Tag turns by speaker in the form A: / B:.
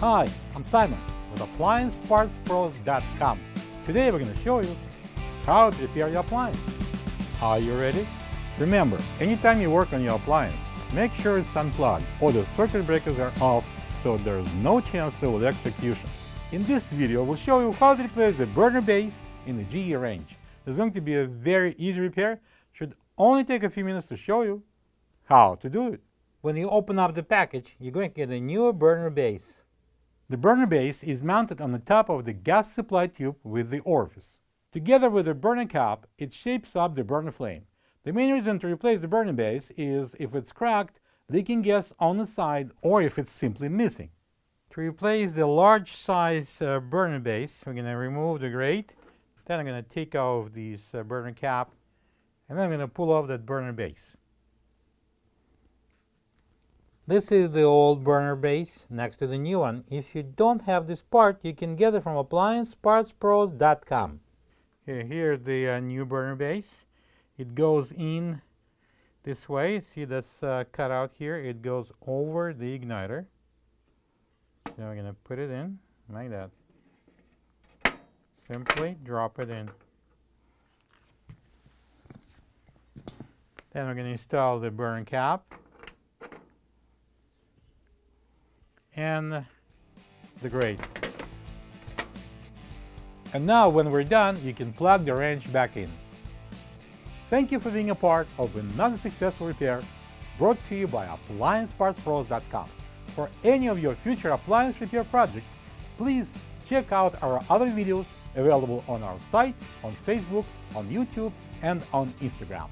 A: Hi, I'm Simon with AppliancePartsPros.com. Today we're going to show you how to repair your appliance. Are you ready? Remember, anytime you work on your appliance, make sure it's unplugged or the circuit breakers are off so there's no chance of electrocution. In this video, we'll show you how to replace the burner base in the GE range. It's going to be a very easy repair. Should only take a few minutes to show you how to do it. When you open up the package, you're going to get a new burner base. The burner base is mounted on the top of the gas supply tube with the orifice. Together with the burner cap, it shapes up the burner flame. The main reason to replace the burner base is if it's cracked, leaking gas on the side, or if it's simply missing. To replace the large size burner base, we're going to remove the grate. Then I'm going to take off this burner cap, and then I'm going to pull off that burner base. This is the old burner base next to the new one. If you don't have this part, you can get it from AppliancePartsPros.com. Here's the new burner base. It goes in this way. See this cut out here? It goes over the igniter. So we're going to put it in like that. Simply drop it in. Then we're going to install the burner cap and the grate. And now when we're done, you can plug the wrench back in. Thank you for being a part of another successful repair brought to you by AppliancePartsPros.com. For any of your future appliance repair projects, please check out our other videos available on our site, on Facebook, on YouTube, and on Instagram.